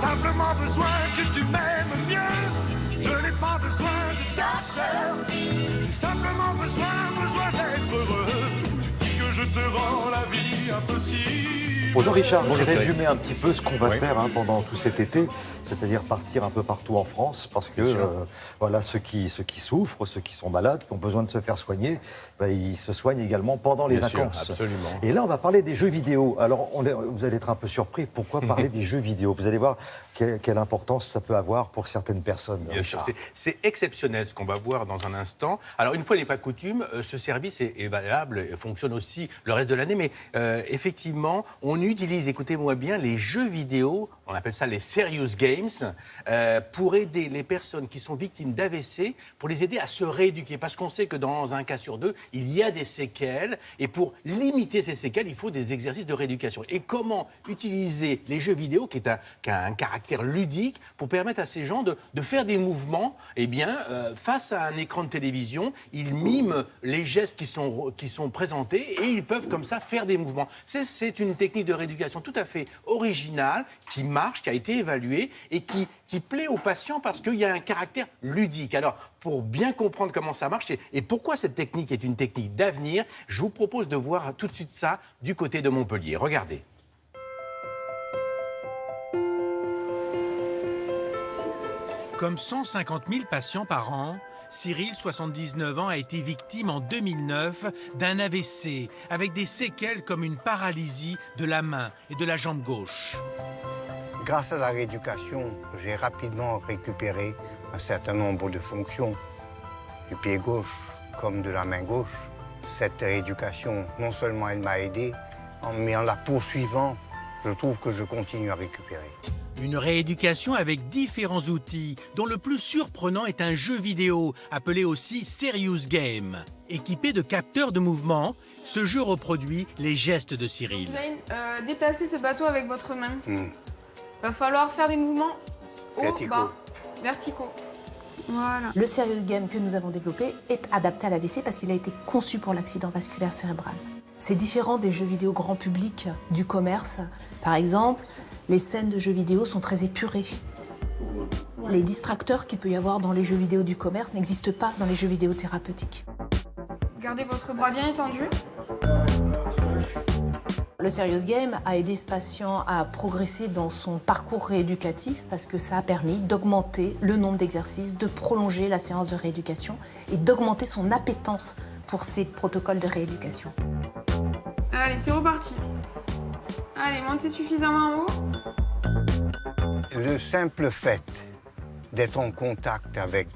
simplement besoin que tu m'aimes mieux. Je n'ai pas besoin de ta fleur. J'ai simplement besoin d'être heureux. Tu dis que je te rends la vie impossible. Bonjour Richard, je vais résumer un petit peu ce qu'on va faire pendant tout cet été, c'est-à-dire partir un peu partout en France, parce que voilà, ceux qui souffrent, ceux qui sont malades, qui ont besoin de se faire soigner, ils se soignent également pendant les vacances. Sûr, absolument. Et là, on va parler des jeux vidéo. Alors, vous allez être un peu surpris, pourquoi parler des jeux vidéo? Vous allez voir quelle importance ça peut avoir pour certaines personnes. Bien sûr, c'est exceptionnel ce qu'on va voir dans un instant. Alors, une fois n'est pas coutume, ce service est valable, fonctionne aussi le reste de l'année, mais effectivement, on utilise, écoutez-moi bien, les jeux vidéo, on appelle ça les serious games, pour aider les personnes qui sont victimes d'AVC, pour les aider à se rééduquer. Parce qu'on sait que dans un cas sur deux, il y a des séquelles, et pour limiter ces séquelles, il faut des exercices de rééducation. Et comment utiliser les jeux vidéo, qui a un caractère ludique, pour permettre à ces gens de faire des mouvements, face à un écran de télévision, ils miment les gestes qui sont présentés, et ils peuvent comme ça faire des mouvements. C'est une technique de rééducation tout à fait originale, qui marche, qui a été évaluée et qui plaît aux patients parce qu'il y a un caractère ludique. Alors, pour bien comprendre comment ça marche et pourquoi cette technique est une technique d'avenir, je vous propose de voir tout de suite ça du côté de Montpellier. Regardez. Comme 150 000 patients par an, Cyril, 79 ans, a été victime en 2009 d'un AVC avec des séquelles comme une paralysie de la main et de la jambe gauche. Grâce à la rééducation, j'ai rapidement récupéré un certain nombre de fonctions du pied gauche comme de la main gauche. Cette rééducation, non seulement elle m'a aidé, mais en la poursuivant, je trouve que je continue à récupérer. Une rééducation avec différents outils, dont le plus surprenant est un jeu vidéo, appelé aussi Serious Game. Équipé de capteurs de mouvement, ce jeu reproduit les gestes de Cyril. Déplacez ce bateau avec votre main. Va falloir faire des mouvements haut, bas, verticaux. Voilà. Le Serious Game que nous avons développé est adapté à l'AVC parce qu'il a été conçu pour l'accident vasculaire cérébral. C'est différent des jeux vidéo grand public du commerce. Par exemple, les scènes de jeux vidéo sont très épurées. Les distracteurs qu'il peut y avoir dans les jeux vidéo du commerce n'existent pas dans les jeux vidéo thérapeutiques. Gardez votre bras bien étendu. Le Serious Game a aidé ce patient à progresser dans son parcours rééducatif parce que ça a permis d'augmenter le nombre d'exercices, de prolonger la séance de rééducation et d'augmenter son appétence pour ces protocoles de rééducation. Allez, c'est reparti. Allez, montez suffisamment en haut. Le simple fait d'être en contact avec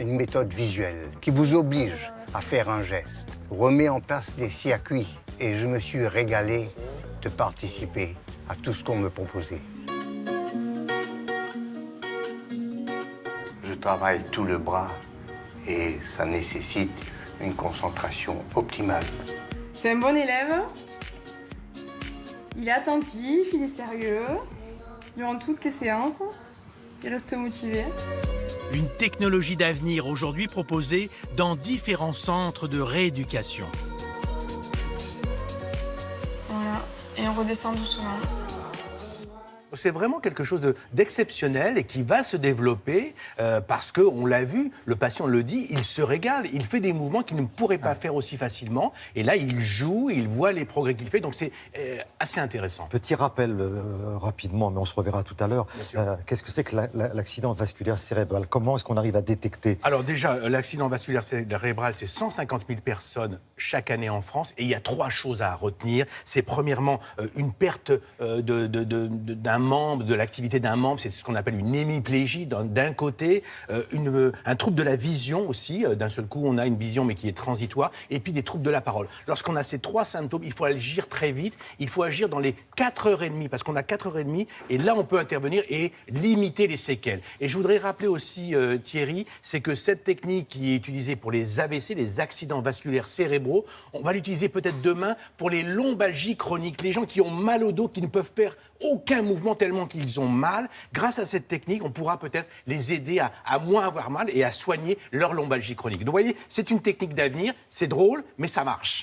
une méthode visuelle qui vous oblige à faire un geste remet en place des circuits et je me suis régalé de participer à tout ce qu'on me proposait. Je travaille tout le bras et ça nécessite une concentration optimale. C'est un bon élève. Il est attentif, il est sérieux. Durant toutes les séances, il reste motivé. Une technologie d'avenir aujourd'hui proposée dans différents centres de rééducation. Voilà, et on redescend doucement. C'est vraiment quelque chose d'exceptionnel et qui va se développer parce qu'on l'a vu, le patient le dit, il se régale, il fait des mouvements qu'il ne pourrait pas faire aussi facilement. Et là, il joue, il voit les progrès qu'il fait, donc c'est assez intéressant. Petit rappel rapidement, mais on se reverra tout à l'heure. Qu'est-ce que c'est que l'accident vasculaire cérébral? Comment est-ce qu'on arrive à détecter? Alors déjà, l'accident vasculaire cérébral, c'est 150 000 personnes chaque année en France. Et il y a 3 choses à retenir. C'est premièrement une perte d'un membre, de l'activité d'un membre, c'est ce qu'on appelle une hémiplégie d'un côté, un trouble de la vision aussi, d'un seul coup on a une vision mais qui est transitoire, et puis des troubles de la parole. Lorsqu'on a ces 3 symptômes, il faut agir très vite, il faut agir dans les 4h30, parce qu'on a 4h30, et là on peut intervenir et limiter les séquelles. Et je voudrais rappeler aussi, Thierry, c'est que cette technique qui est utilisée pour les AVC, les accidents vasculaires cérébraux, on va l'utiliser peut-être demain pour les lombalgies chroniques, les gens qui ont mal au dos, qui ne peuvent faire aucun mouvement tellement qu'ils ont mal. Grâce à cette technique, on pourra peut-être les aider à moins avoir mal et à soigner leur lombalgie chronique. Donc vous voyez, c'est une technique d'avenir, c'est drôle, mais ça marche.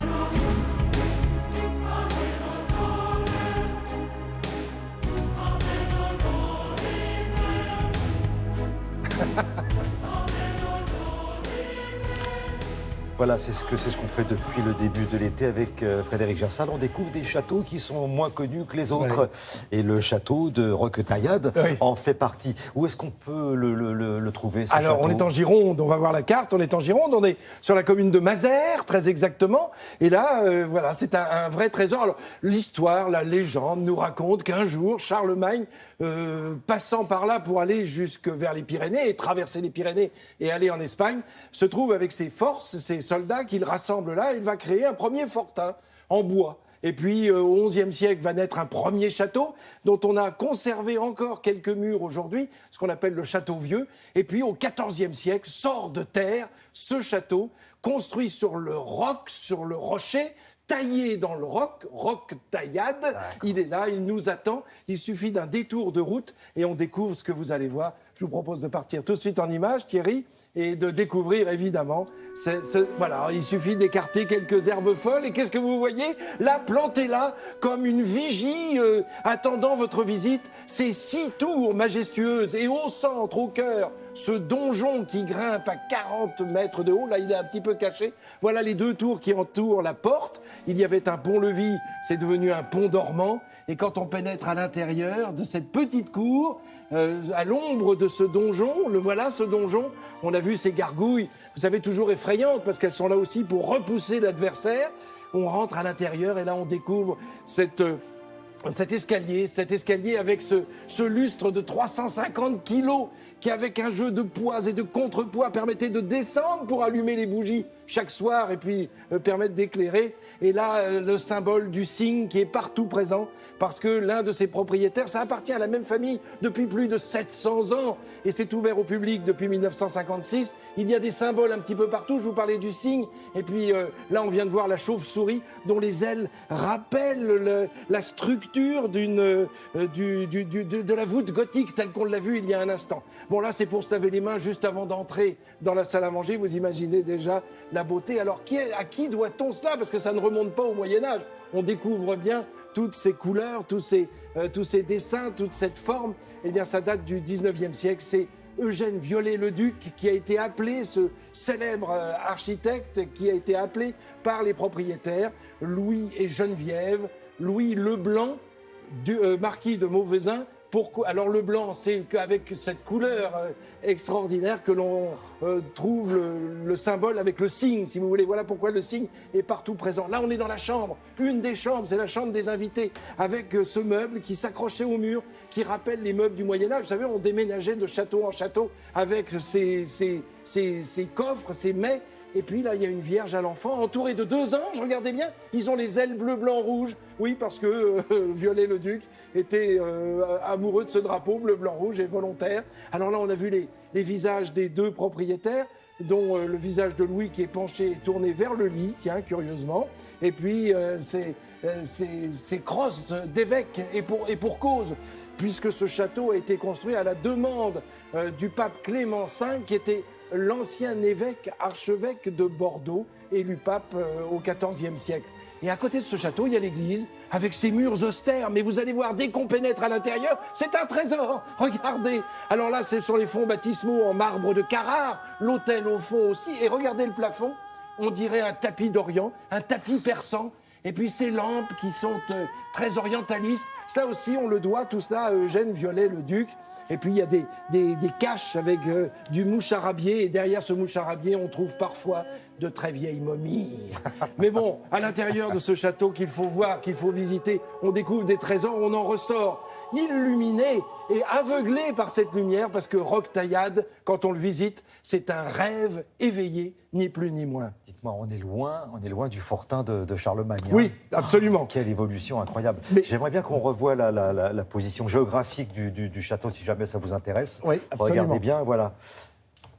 Voilà, c'est ce qu'on fait depuis le début de l'été avec Frédéric Jassal. On découvre des châteaux qui sont moins connus que les autres. Et le château de Roquetaillade en fait partie. Où est-ce qu'on peut le trouver, ce Alors, château ? on est en Gironde, on va voir la carte, on est en Gironde, on est sur la commune de Mazères, très exactement. Et là, voilà, c'est un vrai trésor. Alors, l'histoire, la légende nous raconte qu'un jour, Charlemagne, passant par là pour aller jusque vers les Pyrénées, et traverser les Pyrénées et aller en Espagne, se trouve avec ses forces, ses soldats qu'il rassemble là, il va créer un premier fortin en bois. Et puis, au XIe siècle, va naître un premier château dont on a conservé encore quelques murs aujourd'hui, ce qu'on appelle le château vieux. Et puis, au XIVe siècle, sort de terre ce château, construit sur le roc, sur le rocher, taillé dans le roc, Roquetaillade. Il est là, il nous attend. Il suffit d'un détour de route et on découvre ce que vous allez voir. Je vous propose de partir tout de suite en images, Thierry, et de découvrir évidemment. Voilà, il suffit d'écarter quelques herbes folles. Et qu'est-ce que vous voyez là, planté là, comme une vigie attendant votre visite, ces 6 tours majestueuses et au centre, au cœur, ce donjon qui grimpe à 40 mètres de haut. Là, il est un petit peu caché. Voilà les 2 tours qui entourent la porte. Il y avait un pont-levis, c'est devenu un pont dormant. Et quand on pénètre à l'intérieur de cette petite cour, à l'ombre de ce donjon, le voilà ce donjon, on a vu ces gargouilles, vous savez, toujours effrayantes parce qu'elles sont là aussi pour repousser l'adversaire. On rentre à l'intérieur et là on découvre cet escalier avec ce lustre de 350 kilos qui, avec un jeu de poids et de contrepoids, permettait de descendre pour allumer les bougies chaque soir et puis permettre d'éclairer. Et là, le symbole du cygne qui est partout présent parce que l'un de ses propriétaires, ça appartient à la même famille depuis plus de 700 ans et c'est ouvert au public depuis 1956. Il y a des symboles un petit peu partout. Je vous parlais du cygne et puis là, on vient de voir la chauve-souris dont les ailes rappellent la structure de la voûte gothique telle qu'on l'a vu il y a un instant. Bon, là, c'est pour se laver les mains juste avant d'entrer dans la salle à manger. Vous imaginez déjà la beauté. Alors, à qui doit-on cela ? Parce que ça ne remonte pas au Moyen-Âge. On découvre bien toutes ces couleurs, tous ces dessins, toute cette forme. Eh bien, ça date du 19e siècle. C'est Eugène Viollet-le-Duc qui a été appelé, ce célèbre architecte qui a été appelé par les propriétaires, Louis et Geneviève, Louis Leblanc, marquis de Mauvesin. Alors le blanc, c'est qu'avec cette couleur extraordinaire que l'on trouve le symbole avec le cygne, si vous voulez. Voilà pourquoi le cygne est partout présent. Là, on est dans la chambre, une des chambres, c'est la chambre des invités, avec ce meuble qui s'accrochait au mur, qui rappelle les meubles du Moyen-Âge. Vous savez, on déménageait de château en château avec ces coffres, ces mets. Et puis là, il y a une vierge à l'enfant, entourée de 2 anges, regardez bien, ils ont les ailes bleu, blanc, rouge. Oui, parce que Viollet-le-Duc était amoureux de ce drapeau bleu, blanc, rouge et volontaire. Alors là, on a vu les visages des 2 propriétaires, dont le visage de Louis qui est penché et tourné vers le lit, tiens, curieusement. Et puis, ces crosses d'évêques, et pour cause, puisque ce château a été construit à la demande du pape Clément V, qui était l'ancien évêque archevêque de Bordeaux, élu pape au XIVe siècle. Et à côté de ce château, il y a l'église, avec ses murs austères. Mais vous allez voir, dès qu'on pénètre à l'intérieur, c'est un trésor. Regardez. Alors là, ce sont les fonds baptismaux en marbre de Carrare, l'autel au fond aussi. Et regardez le plafond, on dirait un tapis d'Orient, un tapis persan. Et puis ces lampes qui sont très orientalistes, cela aussi on le doit tout cela à Eugène Viollet-le-Duc. Et puis il y a des caches avec du moucharabier, et derrière ce moucharabier on trouve parfois de très vieilles momies. Mais bon, à l'intérieur de ce château qu'il faut voir, qu'il faut visiter, on découvre des trésors, on en ressort illuminé et aveuglé par cette lumière, parce que Roquetaillade, quand on le visite, c'est un rêve éveillé, ni plus ni moins. Dites-moi, on est loin du fortin de Charlemagne. Oui, absolument. Oh, quelle évolution incroyable. Mais j'aimerais bien qu'on revoie la position géographique du château, si jamais ça vous intéresse. Oui, absolument. Regardez bien, voilà.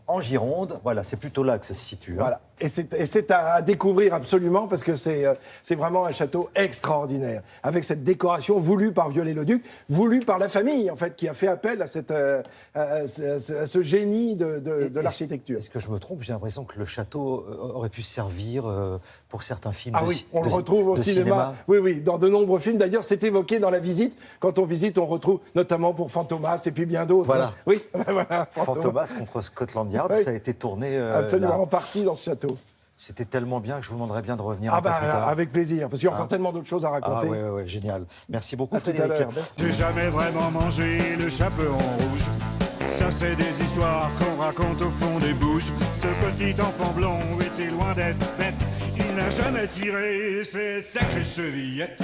En Gironde, voilà, c'est plutôt là que ça se situe. Voilà. Et c'est à découvrir absolument, parce que c'est vraiment un château extraordinaire, avec cette décoration voulue par Viollet-le-Duc, voulue par la famille, en fait, qui a fait appel à ce génie de l'architecture. Est-ce que je me trompe ? J'ai l'impression que le château aurait pu servir pour certains films. Ah oui, on le retrouve au cinéma. Oui, dans de nombreux films. D'ailleurs, c'est évoqué dans la visite. Quand on visite, on retrouve notamment pour Fantomas et puis bien d'autres. Voilà. Oui, voilà. Fantomas contre Scotland Yard, oui. Ça a été tourné absolument là. en partie dans ce château. C'était tellement bien que je vous demanderais bien de revenir un peu plus tard. Avec plaisir, parce qu'il y a encore tellement d'autres choses à raconter. Oui, génial. Merci beaucoup, À tout à Frédéric. l'heure. Merci. J'ai jamais vraiment mangé le chaperon rouge. Ça c'est des histoires qu'on raconte au fond des bouches. Ce petit enfant blond était loin d'être bête. Il n'a jamais tiré cette sacrée chevillette.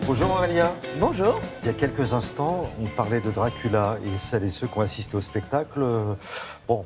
Bonjour Aurélia. Bonjour. Il y a quelques instants, on parlait de Dracula et celles et ceux qui ont assisté au spectacle. Ils ont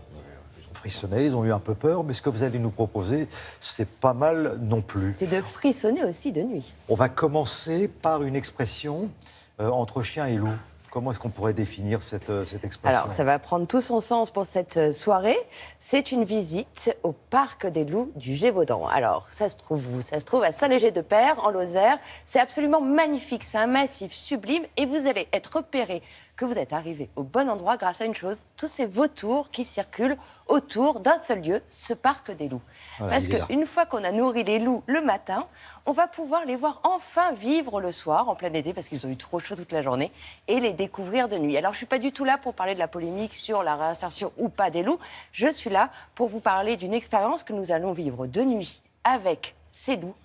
frissonné, ils ont eu un peu peur, mais ce que vous allez nous proposer, c'est pas mal non plus. C'est de frissonner aussi de nuit. On va commencer par une expression entre chien et loup. Comment est-ce qu'on pourrait définir cette expression? Alors, ça va prendre tout son sens pour cette soirée. C'est une visite au parc des loups du Gévaudan. Alors, ça se trouve où? Ça se trouve à Saint-Léger-de-Père, en Lozère. C'est absolument magnifique. C'est un massif sublime et vous allez être repéré que vous êtes arrivé au bon endroit grâce à une chose, tous ces vautours qui circulent autour d'un seul lieu, ce parc des loups. Voilà, Parce qu'une fois qu'on a nourri les loups le matin, on va pouvoir les voir enfin vivre le soir, en plein été, parce qu'ils ont eu trop chaud toute la journée, et les découvrir de nuit. Alors, je ne suis pas du tout là pour parler de la polémique sur la réinsertion ou pas des loups. Je suis là pour vous parler d'une expérience que nous allons vivre de nuit avec ces loups,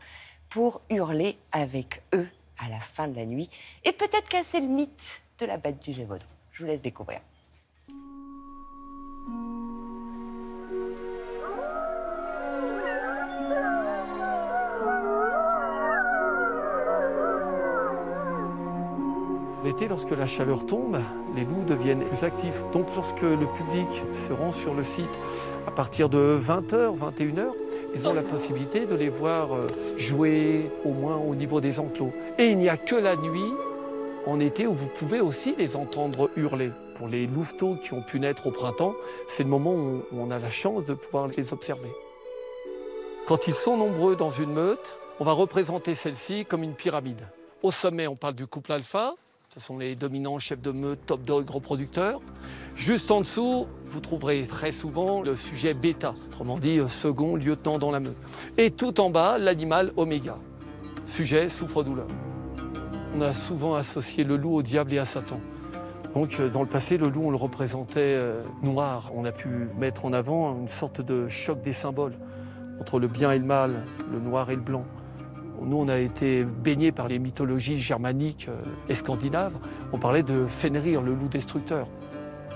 pour hurler avec eux à la fin de la nuit, et peut-être casser le mythe de la bête du Gévaudan. Je vous laisse découvrir. L'été, lorsque la chaleur tombe, les loups deviennent plus actifs. Donc lorsque le public se rend sur le site à partir de 20h, 21h, ils ont la possibilité de les voir jouer au moins au niveau des enclos. Et il n'y a que la nuit, en été, où vous pouvez aussi les entendre hurler. Pour les louveteaux qui ont pu naître au printemps, c'est le moment où on a la chance de pouvoir les observer. Quand ils sont nombreux dans une meute, on va représenter celle-ci comme une pyramide. Au sommet, on parle du couple alpha. Ce sont les dominants chefs de meute, top dog, gros producteurs. Juste en dessous, vous trouverez très souvent le sujet bêta, autrement dit second lieutenant dans la meute. Et tout en bas, l'animal oméga, sujet souffre-douleur. On a souvent associé le loup au diable et à Satan. Donc dans le passé, le loup, on le représentait noir. On a pu mettre en avant une sorte de choc des symboles entre le bien et le mal, le noir et le blanc. Nous, on a été baignés par les mythologies germaniques et scandinaves. On parlait de Fenrir, le loup destructeur.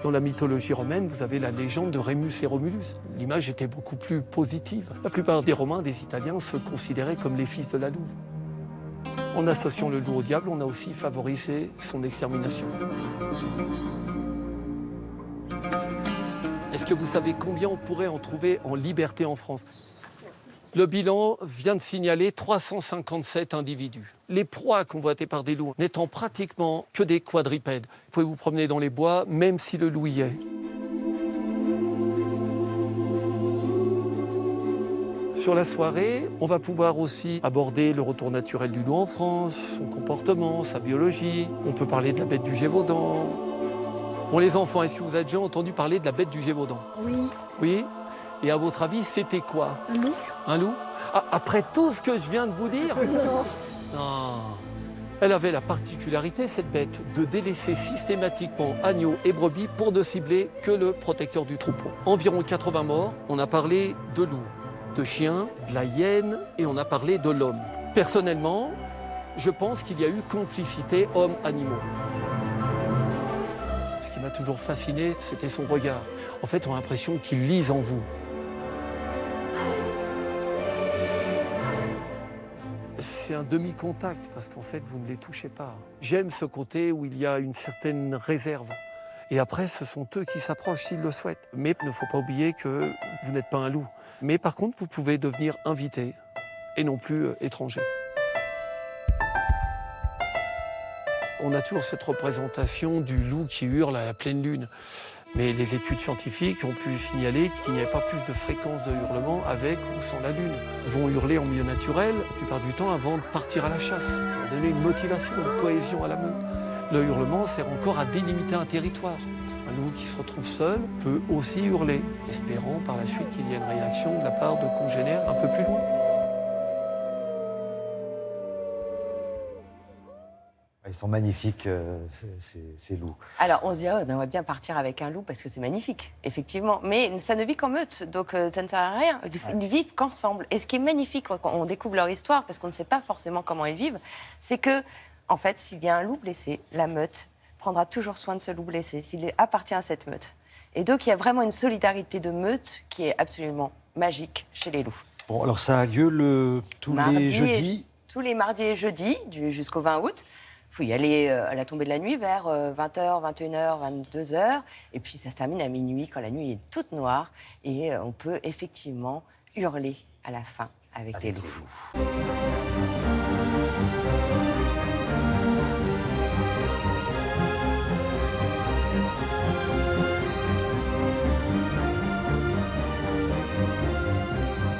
Dans la mythologie romaine, vous avez la légende de Rémus et Romulus. L'image était beaucoup plus positive. La plupart des Romains, des Italiens, se considéraient comme les fils de la louve. En associant le loup au diable, on a aussi favorisé son extermination. Est-ce que vous savez combien on pourrait en trouver en liberté en France ? Le bilan vient de signaler 357 individus. Les proies convoitées par des loups n'étant pratiquement que des quadrupèdes. Vous pouvez vous promener dans les bois, même si le loup y est. Sur la soirée, on va pouvoir aussi aborder le retour naturel du loup en France, son comportement, sa biologie. On peut parler de la bête du Gévaudan. Bon, les enfants, est-ce que vous avez déjà entendu parler de la bête du Gévaudan? Oui. Oui? Et à votre avis, c'était quoi? Un loup? Un loup? Ah, après tout ce que je viens de vous dire? Non. Non. Elle avait la particularité, cette bête, de délaisser systématiquement agneaux et brebis pour ne cibler que le protecteur du troupeau. Environ 80 morts, on a parlé de loup, de chien, de la hyène et on a parlé de l'homme. Personnellement, je pense qu'il y a eu complicité homme-animaux. Ce qui m'a toujours fasciné, c'était son regard. En fait, on a l'impression qu'il lise en vous. C'est un demi-contact, parce qu'en fait, vous ne les touchez pas. J'aime ce côté où il y a une certaine réserve. Et après, ce sont eux qui s'approchent s'ils le souhaitent. Mais il ne faut pas oublier que vous n'êtes pas un loup. Mais par contre, vous pouvez devenir invité, et non plus étranger. On a toujours cette représentation du loup qui hurle à la pleine lune. Mais les études scientifiques ont pu signaler qu'il n'y avait pas plus de fréquence de hurlement avec ou sans la lune. Ils vont hurler en milieu naturel, la plupart du temps, avant de partir à la chasse. Ça va donner une motivation, une cohésion à la meute. Le hurlement sert encore à délimiter un territoire. Un loup qui se retrouve seul peut aussi hurler, espérant par la suite qu'il y ait une réaction de la part de congénères un peu plus loin. ils sont magnifiques, ces loups. Alors, on se dit, on aimerait bien partir avec un loup parce que c'est magnifique, effectivement. Mais ça ne vit qu'en meute, donc ça ne sert à rien. Ils ne vivent qu'ensemble. Et ce qui est magnifique quand on découvre leur histoire, parce qu'on ne sait pas forcément comment ils vivent, c'est que, en fait, s'il y a un loup blessé, la meute prendra toujours soin de ce loup blessé, s'il appartient à cette meute. Et donc, il y a vraiment une solidarité de meute qui est absolument magique chez les loups. Bon, alors ça a lieu tous les jeudis. Tous les mardis et jeudis, jusqu'au 20 août. Il faut y aller à la tombée de la nuit, vers 20h, 21h, 22h. Et puis ça se termine à minuit, quand la nuit est toute noire. Et on peut effectivement hurler à la fin avec les loups.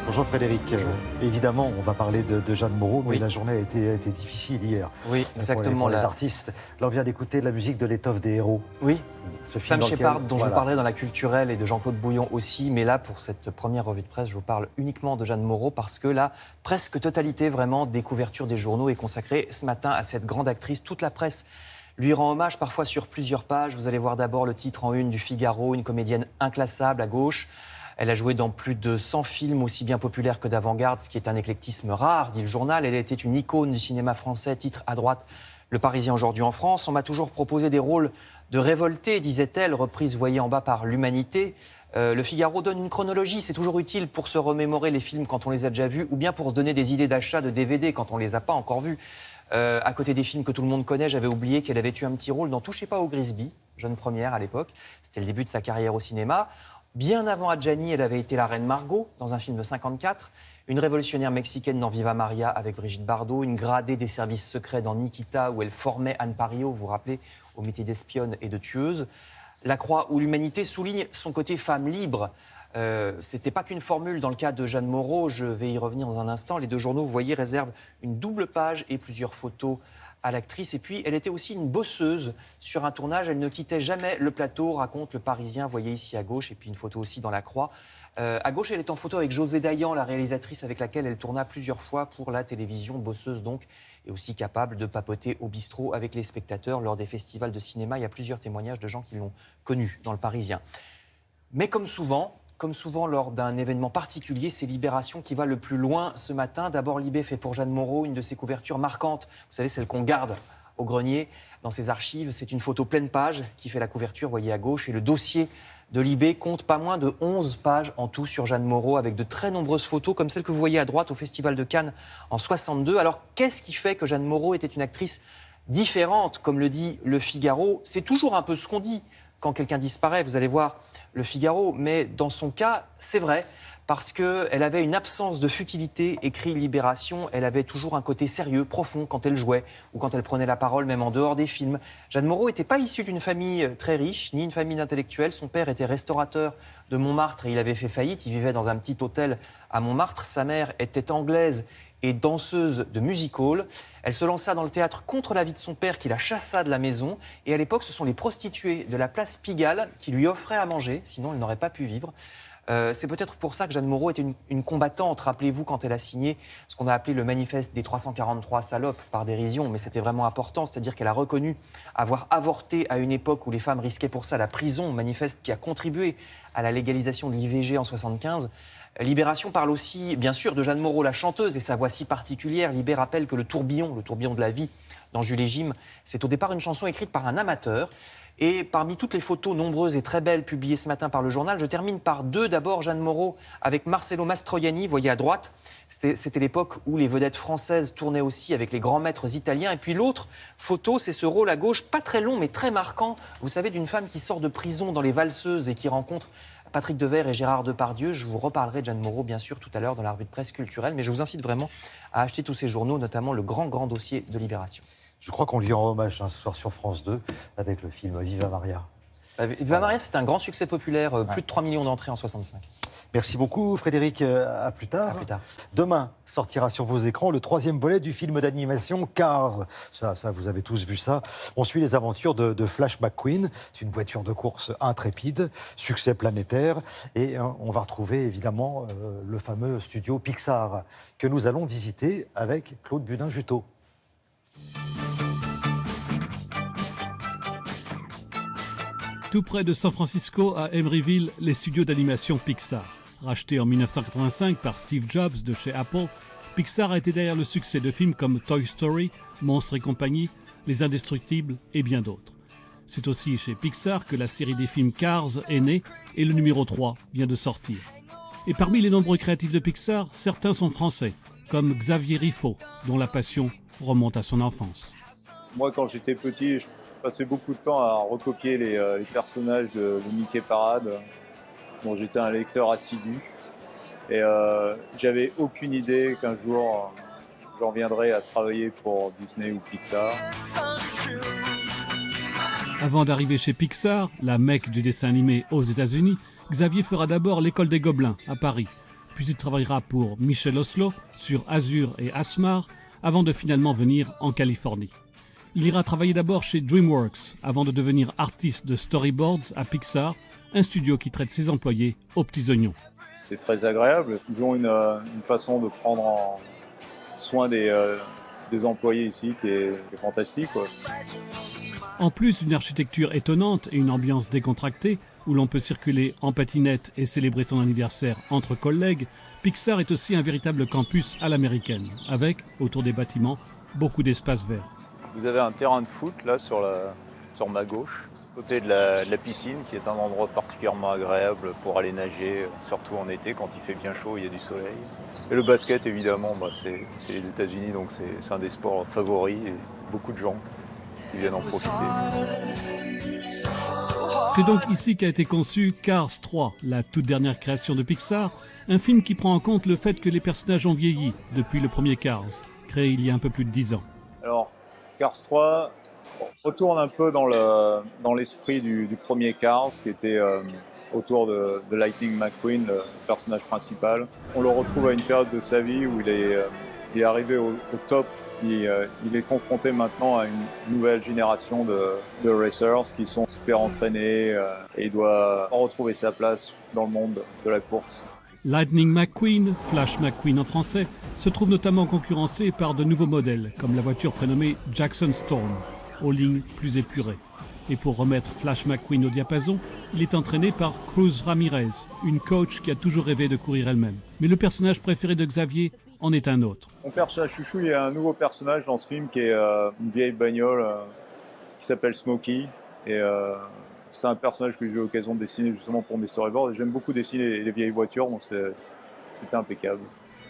Bonjour Frédéric. Évidemment, on va parler de Jeanne Moreau, mais la journée a été difficile hier. Oui, exactement. Pour les artistes. Là, on vient d'écouter la musique de L'étoffe des héros. Oui, ce film Femme Shepard, dont je vous parlais dans La Culturelle, et de Jean-Claude Bouillon aussi. Mais là, pour cette première revue de presse, je vous parle uniquement de Jeanne Moreau parce que la presque totalité vraiment des couvertures des journaux est consacrée ce matin à cette grande actrice. Toute la presse lui rend hommage, parfois sur plusieurs pages. Vous allez voir d'abord le titre en une du Figaro, une comédienne inclassable à gauche. Elle a joué dans plus de 100 films, aussi bien populaires que d'avant-garde, ce qui est un éclectisme rare, dit le journal. Elle était une icône du cinéma français, titre à droite, Le Parisien aujourd'hui en France. On m'a toujours proposé des rôles de révoltés, disait-elle, reprise, voyez en bas, par l'Humanité. Le Figaro donne une chronologie, c'est toujours utile pour se remémorer les films quand on les a déjà vus, ou bien pour se donner des idées d'achat de DVD quand on les a pas encore vus. À côté des films que tout le monde connaît, j'avais oublié qu'elle avait eu un petit rôle dans Touchez pas au Grisby, jeune première à l'époque. C'était le début de sa carrière au cinéma. Bien avant Adjani, elle avait été la reine Margot dans un film de 54, une révolutionnaire mexicaine dans Viva Maria avec Brigitte Bardot, une gradée des services secrets dans Nikita où elle formait Anne Parillot, vous vous rappelez, au métier d'espionne et de tueuse. La Croix ou l'Humanité souligne son côté femme libre. C'était pas qu'une formule dans le cas de Jeanne Moreau, je vais y revenir dans un instant. Les deux journaux, vous voyez, réservent une double page et plusieurs photos à l'actrice. Et puis, elle était aussi une bosseuse sur un tournage. Elle ne quittait jamais le plateau, raconte Le Parisien, vous voyez ici à gauche, et puis une photo aussi dans la Croix. À gauche, elle est en photo avec José Dayan, la réalisatrice avec laquelle elle tourna plusieurs fois pour la télévision, bosseuse donc, et aussi capable de papoter au bistrot avec les spectateurs lors des festivals de cinéma. Il y a plusieurs témoignages de gens qui l'ont connue dans Le Parisien. Mais comme souvent lors d'un événement particulier, c'est Libération qui va le plus loin ce matin. D'abord, Libé fait pour Jeanne Moreau une de ses couvertures marquantes. Vous savez, celle qu'on garde au grenier dans ses archives. C'est une photo pleine page qui fait la couverture, vous voyez à gauche. Et le dossier de Libé compte pas moins de 11 pages en tout sur Jeanne Moreau, avec de très nombreuses photos, comme celle que vous voyez à droite au Festival de Cannes en 62. Alors, qu'est-ce qui fait que Jeanne Moreau était une actrice différente, comme le dit Le Figaro? C'est toujours un peu ce qu'on dit quand quelqu'un disparaît. Vous allez voir Le Figaro, mais dans son cas, c'est vrai, parce qu'elle avait une absence de futilité, écrit Libération. Elle avait toujours un côté sérieux, profond quand elle jouait ou quand elle prenait la parole, même en dehors des films. Jeanne Moreau n'était pas issue d'une famille très riche, ni une famille d'intellectuels. Son père était restaurateur de Montmartre et il avait fait faillite. Il vivait dans un petit hôtel à Montmartre. Sa mère était anglaise et danseuse de music-hall. Elle se lança dans le théâtre contre l'avis de son père qui la chassa de la maison. Et à l'époque, ce sont les prostituées de la place Pigalle qui lui offraient à manger, sinon elle n'aurait pas pu vivre. C'est peut-être pour ça que Jeanne Moreau était une combattante. Rappelez-vous quand elle a signé ce qu'on a appelé le manifeste des 343 salopes par dérision, mais c'était vraiment important, c'est-à-dire qu'elle a reconnu avoir avorté à une époque où les femmes risquaient pour ça la prison, manifeste qui a contribué à la légalisation de l'IVG en 75. Libération parle aussi, bien sûr, de Jeanne Moreau, la chanteuse, et sa voix si particulière. Libé rappelle que le tourbillon de la vie dans Jules et Jim, c'est au départ une chanson écrite par un amateur. Et parmi toutes les photos nombreuses et très belles publiées ce matin par le journal, je termine par deux. D'abord, Jeanne Moreau avec Marcello Mastroianni, voyez à droite. C'était l'époque où les vedettes françaises tournaient aussi avec les grands maîtres italiens. Et puis l'autre photo, c'est ce rôle à gauche, pas très long mais très marquant. Vous savez, d'une femme qui sort de prison dans Les Valseuses et qui rencontre Patrick Devers et Gérard Depardieu. Je vous reparlerai de Jeanne Moreau, bien sûr, tout à l'heure dans la revue de presse culturelle. Mais je vous incite vraiment à acheter tous ces journaux, notamment le grand dossier de Libération. Je crois qu'on lui rend hommage ce soir sur France 2 avec le film Viva Maria. Viva Maria, c'est un grand succès populaire, plus de 3 millions d'entrées en 65. Merci beaucoup Frédéric, à plus tard. À plus tard. Demain sortira sur vos écrans le 3e volet du film d'animation Cars. Ça, vous avez tous vu ça. On suit les aventures de Flash McQueen. C'est une voiture de course intrépide, succès planétaire. Et on va retrouver évidemment le fameux studio Pixar que nous allons visiter avec Claude Budin-Juteau. Tout près de San Francisco, à Emeryville, les studios d'animation Pixar. Racheté en 1985 par Steve Jobs de chez Apple, Pixar a été derrière le succès de films comme Toy Story, Monstres et compagnie, Les Indestructibles et bien d'autres. C'est aussi chez Pixar que la série des films Cars est née et le numéro 3 vient de sortir. Et parmi les nombreux créatifs de Pixar, certains sont français, comme Xavier Riffaut, dont la passion remonte à son enfance. Moi, quand j'étais petit, je passais beaucoup de temps à recopier les personnages de Mickey Parade. Bon, j'étais un lecteur assidu et j'avais aucune idée qu'un jour j'en viendrais à travailler pour Disney ou Pixar. Avant d'arriver chez Pixar, la mecque du dessin animé aux États-Unis, Xavier fera d'abord l'École des Gobelins à Paris. Puis il travaillera pour Michel Oslo sur Azur et Asmar avant de finalement venir en Californie. Il ira travailler d'abord chez DreamWorks avant de devenir artiste de storyboards à Pixar, un studio qui traite ses employés aux petits oignons. C'est très agréable. Ils ont une façon de prendre soin des employés ici qui est fantastique, quoi. En plus d'une architecture étonnante et une ambiance décontractée, où l'on peut circuler en patinette et célébrer son anniversaire entre collègues, Pixar est aussi un véritable campus à l'américaine, avec, autour des bâtiments, beaucoup d'espaces verts. Vous avez un terrain de foot là sur ma gauche, côté de la piscine, qui est un endroit particulièrement agréable pour aller nager, surtout en été quand il fait bien chaud, il y a du soleil. Et le basket, évidemment, c'est les États-Unis, donc c'est un des sports favoris et beaucoup de gens qui viennent en profiter. C'est donc ici qu'a été conçu Cars 3, la toute dernière création de Pixar, un film qui prend en compte le fait que les personnages ont vieilli depuis le premier Cars, créé il y a un peu plus de 10 ans. Alors, Cars 3 retourne un peu dans l'esprit du premier Cars, qui était autour de Lightning McQueen, le personnage principal. On le retrouve à une période de sa vie où il est arrivé au top. Il est confronté maintenant à une nouvelle génération de racers qui sont super entraînés et il doit retrouver sa place dans le monde de la course. Lightning McQueen, Flash McQueen en français, se trouve notamment concurrencé par de nouveaux modèles, comme la voiture prénommée Jackson Storm, aux lignes plus épurées. Et pour remettre Flash McQueen au diapason, il est entraîné par Cruz Ramirez, une coach qui a toujours rêvé de courir elle-même. Mais le personnage préféré de Xavier en est un autre. Mon personnage chouchou, il y a un nouveau personnage dans ce film qui est une vieille bagnole qui s'appelle Smokey. Et c'est un personnage que j'ai eu l'occasion de dessiner justement pour mes storyboards. Et j'aime beaucoup dessiner les vieilles voitures, donc c'était impeccable.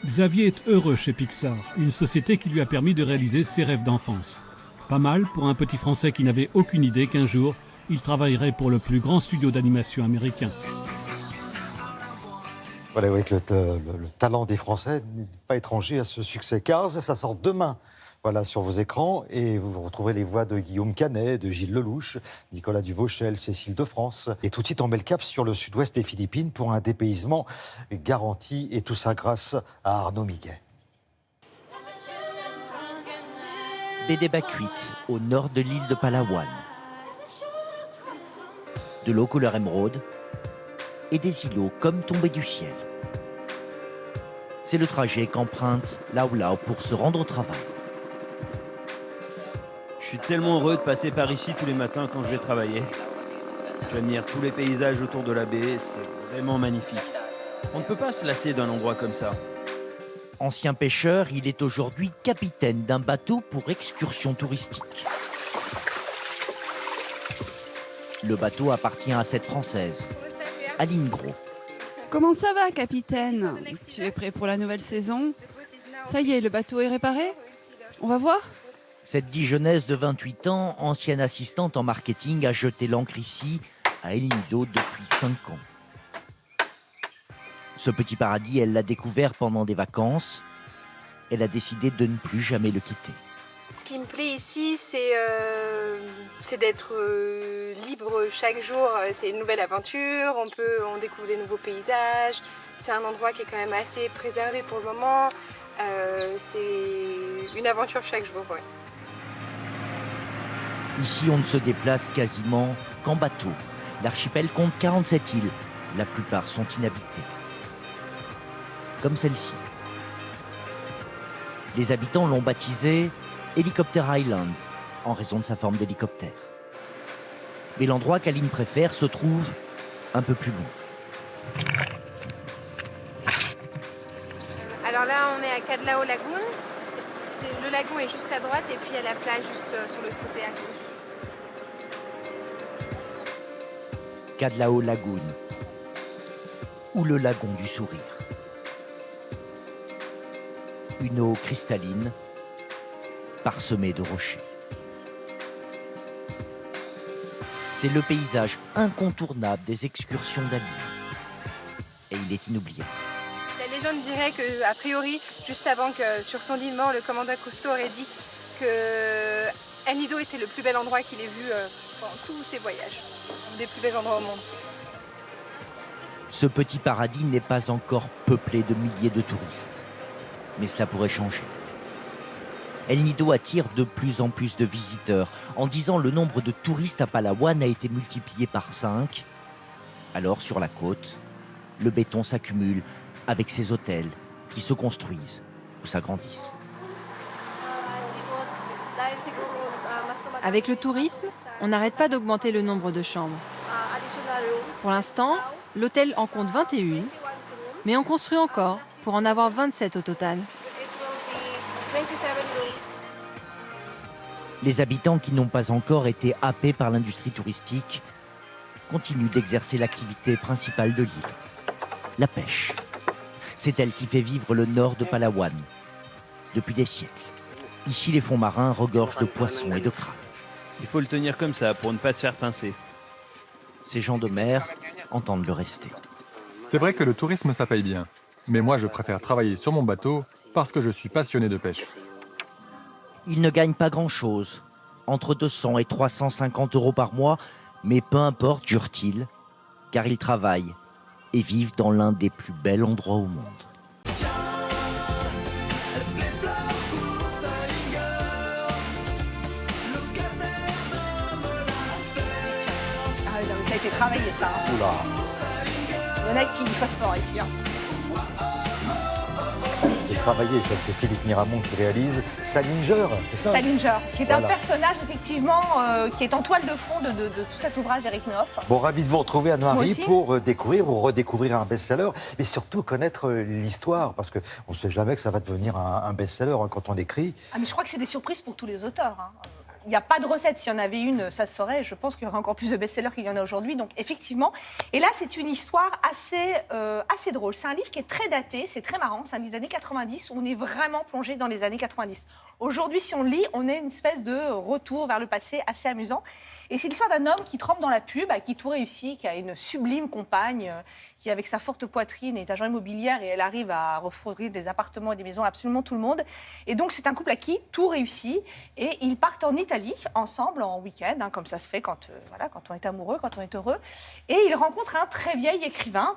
Xavier est heureux chez Pixar, une société qui lui a permis de réaliser ses rêves d'enfance. Pas mal pour un petit Français qui n'avait aucune idée qu'un jour, il travaillerait pour le plus grand studio d'animation américain. Voilà, oui, que le talent des Français n'est pas étranger à ce succès. Cars, ça sort demain, voilà, sur vos écrans, et vous retrouvez les voix de Guillaume Canet, de Gilles Lelouch, Nicolas Duvauchel, Cécile de France. Et tout de suite, on met le cap sur le sud-ouest des Philippines pour un dépaysement garanti, et tout ça grâce à Arnaud Miguet. Baie des Bacuites, au nord de l'île de Palawan. De l'eau couleur émeraude et des îlots comme tombés du ciel. C'est le trajet qu'emprunte Lau Lau pour se rendre au travail. Je suis tellement heureux de passer par ici tous les matins quand je vais travailler. J'admire tous les paysages autour de la baie, c'est vraiment magnifique. On ne peut pas se lasser d'un endroit comme ça. Ancien pêcheur, il est aujourd'hui capitaine d'un bateau pour excursion touristique. Le bateau appartient à cette Française, Aline Gros. Comment ça va, capitaine? Tu es prêt pour la nouvelle saison? Ça y est, le bateau est réparé? On va voir? Cette Dijonnaise de 28 ans, ancienne assistante en marketing, a jeté l'ancre ici, à El Nido, depuis 5 ans. Ce petit paradis, elle l'a découvert pendant des vacances. Elle a décidé de ne plus jamais le quitter. Ce qui me plaît ici, c'est d'être libre chaque jour. C'est une nouvelle aventure, on découvre des nouveaux paysages. C'est un endroit qui est quand même assez préservé pour le moment. C'est une aventure chaque jour, ouais. Ici, on ne se déplace quasiment qu'en bateau. L'archipel compte 47 îles. La plupart sont inhabitées. Comme celle-ci. Les habitants l'ont baptisée Helicopter Island, en raison de sa forme d'hélicoptère. Mais l'endroit qu'Aline préfère se trouve un peu plus loin. Alors là, on est à Cadlao Lagoon. Le lagon est juste à droite et puis il y a la plage juste sur le côté à gauche. Cadlao Lagoon, ou le lagon du sourire. Une eau cristalline, parsemée de rochers. C'est le paysage incontournable des excursions d'Aline. Et il est inoubliable. La légende dirait que, a priori, juste avant que sur son lit de mort, le commandant Cousteau aurait dit que El Nido était le plus bel endroit qu'il ait vu pendant tous ses voyages. Un des plus bels endroits au monde. Ce petit paradis n'est pas encore peuplé de milliers de touristes. Mais cela pourrait changer. El Nido attire de plus en plus de visiteurs. En 10 ans, le nombre de touristes à Palawan a été multiplié par 5. Alors, sur la côte, le béton s'accumule avec ces hôtels qui se construisent ou s'agrandissent. Avec le tourisme, on n'arrête pas d'augmenter le nombre de chambres. Pour l'instant, l'hôtel en compte 21, mais on construit encore pour en avoir 27 au total. Les habitants qui n'ont pas encore été happés par l'industrie touristique continuent d'exercer l'activité principale de l'île, la pêche. C'est elle qui fait vivre le nord de Palawan depuis des siècles. Ici, les fonds marins regorgent de poissons et de crabes. Il faut le tenir comme ça pour ne pas se faire pincer. Ces gens de mer entendent le rester. C'est vrai que le tourisme, ça paye bien. Mais moi, je préfère travailler sur mon bateau parce que je suis passionné de pêche. Ils ne gagnent pas grand-chose, entre 200 et 350 euros par mois, mais peu importe, jure-t-il, car ils travaillent et vivent dans l'un des plus bels endroits au monde. Ah oui, non, mais ça a été travaillé, ça. Hein. Oula. Il y en a qui phosphore ici. Hein. C'est travaillé, ça c'est Philippe Miramont qui réalise. Salinger, c'est ça? Salinger, qui est Voilà. un personnage effectivement qui est en toile de fond de tout cet ouvrage d'Eric Nehoff. Bon, ravi de vous retrouver, Moi Anne-Marie, aussi. pour découvrir ou redécouvrir un best-seller, mais surtout connaître l'histoire, parce qu'on ne sait jamais que ça va devenir un best-seller hein, quand on écrit. Ah mais je crois que c'est des surprises pour tous les auteurs. Hein. Il n'y a pas de recette. S'il y en avait une, ça se saurait. Je pense qu'il y aurait encore plus de best-sellers qu'il y en a aujourd'hui. Donc, effectivement. Et là, c'est une histoire assez drôle. C'est un livre qui est très daté. C'est très marrant. C'est un livre des années 90. On est vraiment plongé dans les années 90. Aujourd'hui, si on le lit, on est une espèce de retour vers le passé assez amusant. Et c'est l'histoire d'un homme qui trempe dans la pub, à qui tout réussit, qui a une sublime compagne, qui, avec sa forte poitrine, est agent immobilière et elle arrive à refroidir des appartements et des maisons à absolument tout le monde. Et donc, c'est un couple à qui tout réussit. Et ils partent en Italie, ensemble, en week-end, hein, comme ça se fait quand on est amoureux, quand on est heureux. Et ils rencontrent un très vieil écrivain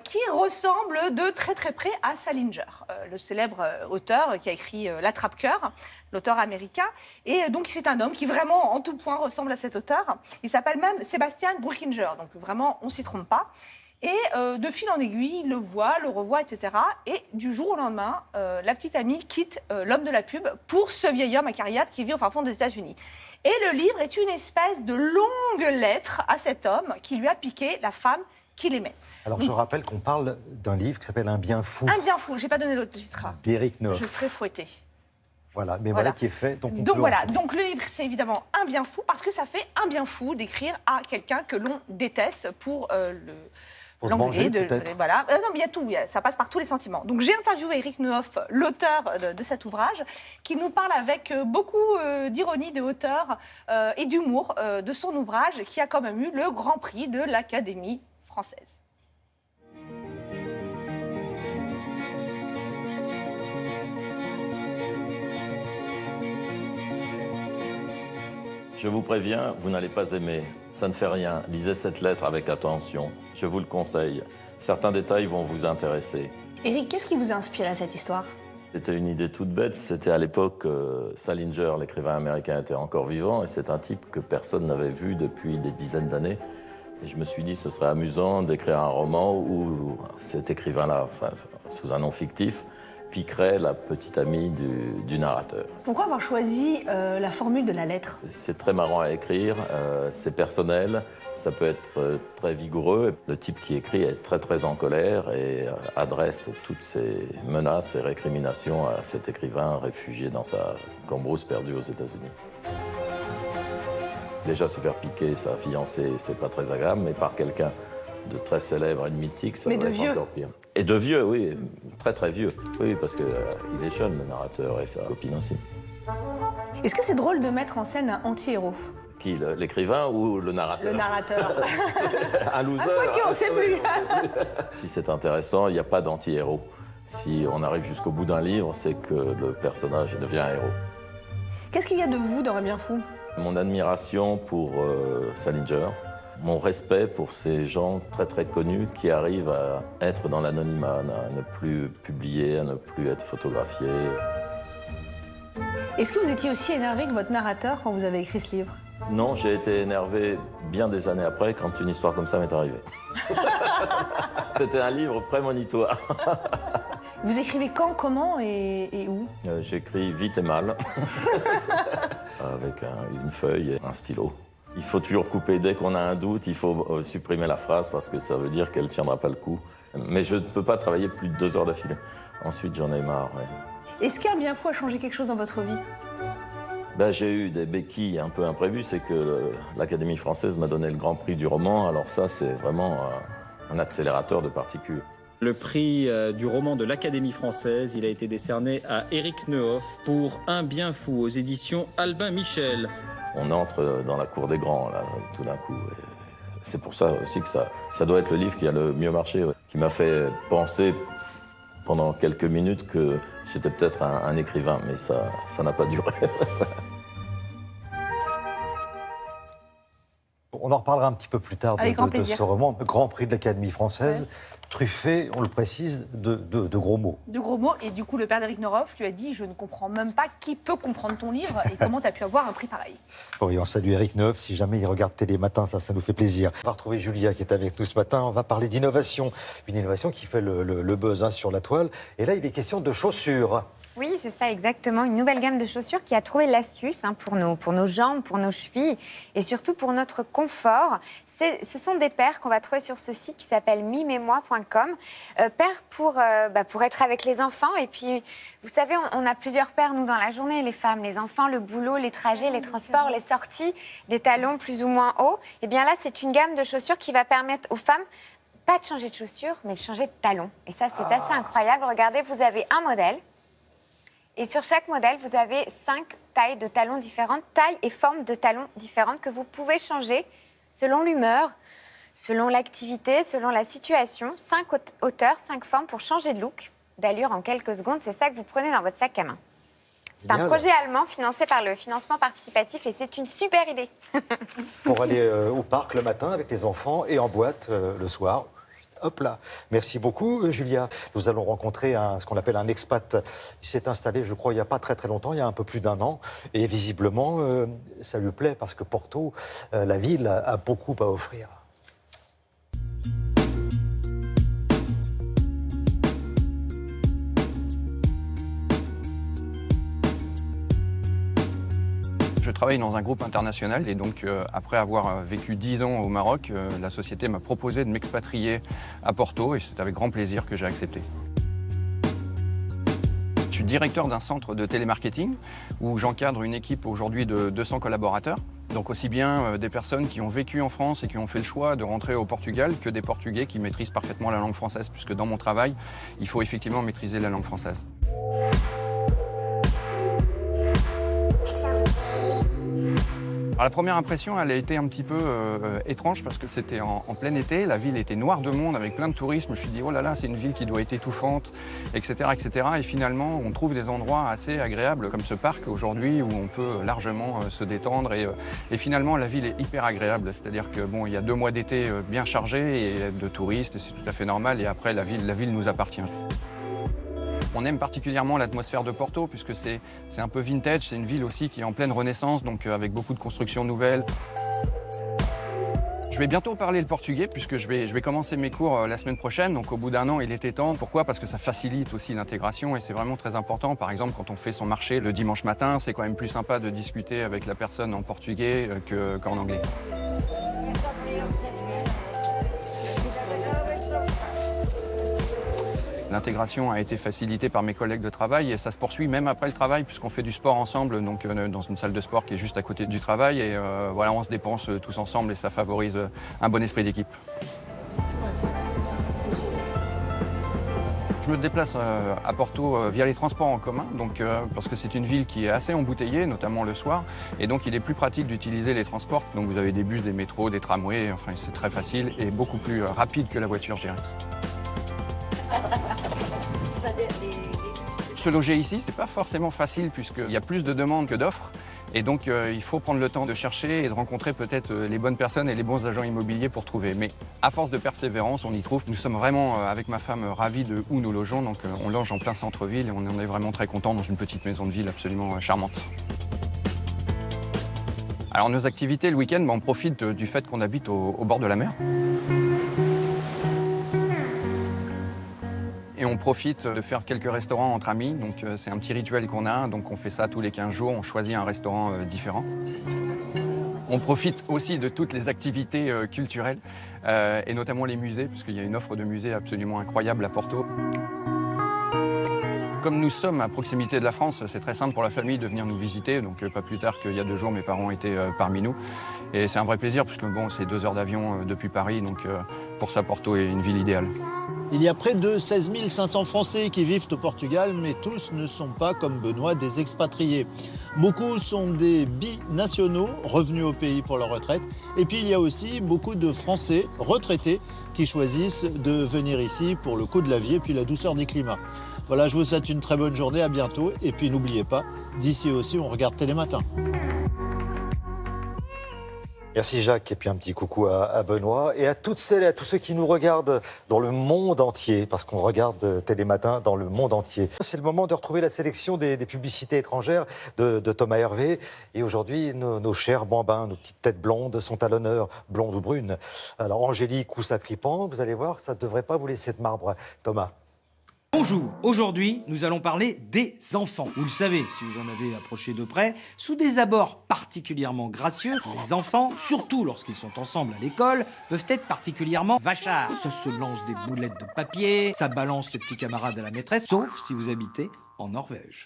qui ressemble de très très près à Salinger, le célèbre auteur qui a écrit L'Attrape-Cœur, l'auteur américain. Et donc, c'est un homme qui vraiment, en tout point, ressemble à cet auteur. Il s'appelle même Sébastien Bruckinger. Donc, vraiment, on ne s'y trompe pas. Et de fil en aiguille, il le voit, le revoit, etc. Et du jour au lendemain, la petite amie quitte l'homme de la pub pour ce vieil homme acariâtre qui vit au fin fond des États-Unis. Et le livre est une espèce de longue lettre à cet homme qui lui a piqué la femme qu'il aimait. Alors, je rappelle qu'on parle d'un livre qui s'appelle Un bien fou, Un bien fou, je n'ai pas donné l'autre titre. d'Eric Nehoff. Je serai fouettée. Voilà, mais voilà qui est fait. Donc, on peut voilà, enchaîner. donc le livre, c'est évidemment un bien fou, parce que ça fait un bien fou d'écrire à quelqu'un que l'on déteste pour Pour se venger, l'engueuler, peut-être. voilà. Non, mais il y a tout, ça passe par tous les sentiments. Donc j'ai interviewé Eric Nehoff, l'auteur de cet ouvrage, qui nous parle avec beaucoup d'ironie, de hauteur et d'humour de son ouvrage, qui a quand même eu le Grand Prix de l'Académie française. Je vous préviens, vous n'allez pas aimer. Ça ne fait rien. Lisez cette lettre avec attention. Je vous le conseille. Certains détails vont vous intéresser. Eric, qu'est-ce qui vous a inspiré à cette histoire ? C'était une idée toute bête. C'était à l'époque, Salinger, l'écrivain américain, était encore vivant. Et c'est un type que personne n'avait vu depuis des dizaines d'années. Et je me suis dit, ce serait amusant d'écrire un roman où cet écrivain-là, enfin, sous un nom fictif, piquerait la petite amie du narrateur. Pourquoi avoir choisi la formule de la lettre? C'est très marrant à écrire, c'est personnel, ça peut être très vigoureux. Le type qui écrit est très très en colère et adresse toutes ses menaces et récriminations à cet écrivain réfugié dans sa cambrousse perdue aux États-Unis. Déjà se faire piquer sa fiancée, c'est pas très agréable, mais par quelqu'un de très célèbre et de mythique, ça va être encore pire. Et de vieux, oui, très très vieux. Oui, parce qu'il est jeune, le narrateur, et sa copine aussi. Est-ce que c'est drôle de mettre en scène un anti-héros? Qui, l'écrivain ou le narrateur? Le narrateur. Un loser. On ne sait plus. Si c'est intéressant, il n'y a pas d'anti-héros. Si on arrive jusqu'au bout d'un livre, c'est que le personnage devient un héros. Qu'est-ce qu'il y a de vous dans Bien Fou? Mon admiration pour Salinger, mon respect pour ces gens très très connus qui arrivent à être dans l'anonymat, à ne plus publier, à ne plus être photographiés. Est-ce que vous étiez aussi énervé que votre narrateur quand vous avez écrit ce livre? Non, j'ai été énervé bien des années après quand une histoire comme ça m'est arrivée. C'était un livre prémonitoire. Vous écrivez quand, comment et où? J'écris vite et mal, avec une feuille et un stylo. Il faut toujours couper dès qu'on a un doute, il faut supprimer la phrase parce que ça veut dire qu'elle ne tiendra pas le coup. Mais je ne peux pas travailler plus de 2 heures d'affilée. Ensuite, j'en ai marre. Ouais. Est-ce qu'un Bien Fou a changé quelque chose dans votre vie? J'ai eu des béquilles un peu imprévues, c'est que l'Académie française m'a donné le Grand Prix du roman, alors ça c'est vraiment un accélérateur de particules. Le prix du roman de l'Académie française, il a été décerné à Éric Neuhoff pour Un Bien Fou aux éditions Albin Michel. On entre dans la cour des grands, là, tout d'un coup. C'est pour ça aussi que ça doit être le livre qui a le mieux marché, qui m'a fait penser pendant quelques minutes que j'étais peut-être un écrivain, mais ça n'a pas duré. On en reparlera un petit peu plus tard de ce roman, Grand Prix de l'Académie française, truffé, on le précise, de gros mots. De gros mots, et du coup le père d'Éric Neuhoff lui a dit « Je ne comprends même pas qui peut comprendre ton livre et comment tu as pu avoir un prix pareil ». Oui, on salue Éric Neuhoff, si jamais il regarde Télé Matin, ça nous fait plaisir. On va retrouver Julia qui est avec nous ce matin, on va parler d'innovation, une innovation qui fait le buzz sur la toile, et là il est question de chaussures. Oui, c'est ça, exactement. Une nouvelle gamme de chaussures qui a trouvé l'astuce pour nos jambes, pour nos chevilles et surtout pour notre confort. Ce sont des paires qu'on va trouver sur ce site qui s'appelle mimemoi.com. Paires pour être avec les enfants. Et puis, vous savez, on a plusieurs paires, nous, dans la journée, les femmes, les enfants, le boulot, les trajets, les transports, les sorties, des talons plus ou moins hauts. Et bien là, c'est une gamme de chaussures qui va permettre aux femmes pas de changer de chaussures, mais de changer de talons. Et ça, c'est assez incroyable. Regardez, vous avez un modèle. Et sur chaque modèle, vous avez 5 tailles de talons différentes, tailles et formes de talons différentes que vous pouvez changer selon l'humeur, selon l'activité, selon la situation. 5 hauteurs, 5 formes pour changer de look, d'allure en quelques secondes. C'est ça que vous prenez dans votre sac à main. C'est un projet allemand financé par le financement participatif et c'est une super idée. Pour aller au parc le matin avec les enfants et en boîte le soir. Hop là. Merci beaucoup, Julia. Nous allons rencontrer ce qu'on appelle un expat. Il s'est installé, je crois, il n'y a pas très très longtemps, il y a un peu plus d'1 an. Et visiblement, ça lui plaît parce que Porto, la ville, a beaucoup à offrir. Je travaille dans un groupe international et donc après avoir vécu 10 ans au Maroc, la société m'a proposé de m'expatrier à Porto et c'est avec grand plaisir que j'ai accepté. Je suis directeur d'un centre de télémarketing où j'encadre une équipe aujourd'hui de 200 collaborateurs. Donc aussi bien des personnes qui ont vécu en France et qui ont fait le choix de rentrer au Portugal que des Portugais qui maîtrisent parfaitement la langue française puisque dans mon travail, il faut effectivement maîtriser la langue française. Alors, la première impression, elle a été un petit peu étrange parce que c'était en plein été, la ville était noire de monde avec plein de touristes. Je me suis dit, oh là là, c'est une ville qui doit être étouffante, etc., etc. Et finalement, on trouve des endroits assez agréables comme ce parc aujourd'hui où on peut largement se détendre. Et finalement, la ville est hyper agréable. C'est-à-dire que bon, il y a 2 mois d'été bien chargés et de touristes, et c'est tout à fait normal. Et après, la ville nous appartient. On aime particulièrement l'atmosphère de Porto puisque c'est un peu vintage, c'est une ville aussi qui est en pleine renaissance, donc avec beaucoup de constructions nouvelles. Je vais bientôt parler le portugais puisque je vais commencer mes cours la semaine prochaine. Donc au bout d'un an, il était temps. Pourquoi? Parce que ça facilite aussi l'intégration et c'est vraiment très important. Par exemple, quand on fait son marché le dimanche matin, c'est quand même plus sympa de discuter avec la personne en portugais qu'en anglais. L'intégration a été facilitée par mes collègues de travail et ça se poursuit même après le travail puisqu'on fait du sport ensemble, donc dans une salle de sport qui est juste à côté du travail et voilà, on se dépense tous ensemble et ça favorise un bon esprit d'équipe. Je me déplace à Porto via les transports en commun, donc, parce que c'est une ville qui est assez embouteillée, notamment le soir, et donc il est plus pratique d'utiliser les transports. Donc vous avez des bus, des métros, des tramways, enfin c'est très facile et beaucoup plus rapide que la voiture, je dirais. Se loger ici, c'est pas forcément facile puisqu'il y a plus de demandes que d'offres. Et donc, il faut prendre le temps de chercher et de rencontrer peut-être les bonnes personnes et les bons agents immobiliers pour trouver. Mais à force de persévérance, on y trouve. Nous sommes vraiment, avec ma femme, ravis de où nous logeons. Donc, on loge en plein centre-ville et on en est vraiment très contents dans une petite maison de ville absolument charmante. Alors, nos activités, le week-end, on profite du fait qu'on habite au bord de la mer. Et on profite de faire quelques restaurants entre amis, donc c'est un petit rituel qu'on a, donc on fait ça tous les 15 jours, on choisit un restaurant différent. On profite aussi de toutes les activités culturelles, et notamment les musées, puisqu'il y a une offre de musées absolument incroyable à Porto. Comme nous sommes à proximité de la France, c'est très simple pour la famille de venir nous visiter, donc pas plus tard qu'il y a 2 jours, mes parents étaient parmi nous. Et c'est un vrai plaisir, puisque bon, c'est 2 heures d'avion depuis Paris, donc pour ça, Porto est une ville idéale. Il y a près de 16 500 Français qui vivent au Portugal, mais tous ne sont pas, comme Benoît, des expatriés. Beaucoup sont des binationaux, revenus au pays pour leur retraite. Et puis il y a aussi beaucoup de Français retraités qui choisissent de venir ici pour le coût de la vie et puis la douceur des climats. Voilà, je vous souhaite une très bonne journée, à bientôt. Et puis n'oubliez pas, d'ici aussi, on regarde Télématin. Merci Jacques, et puis un petit coucou à Benoît et à toutes celles et à tous ceux qui nous regardent dans le monde entier, parce qu'on regarde Télématin dans le monde entier. C'est le moment de retrouver la sélection des publicités étrangères de Thomas Hervé. Et aujourd'hui, nos chers bambins, nos petites têtes blondes sont à l'honneur, blondes ou brunes. Alors Angélique ou Sacripant, vous allez voir, ça ne devrait pas vous laisser de marbre, Thomas. Bonjour, aujourd'hui nous allons parler des enfants. Vous le savez, si vous en avez approché de près, sous des abords particulièrement gracieux, les enfants, surtout lorsqu'ils sont ensemble à l'école, peuvent être particulièrement vachards. Ça se lance des boulettes de papier, ça balance ses petits camarades à la maîtresse, sauf si vous habitez en Norvège.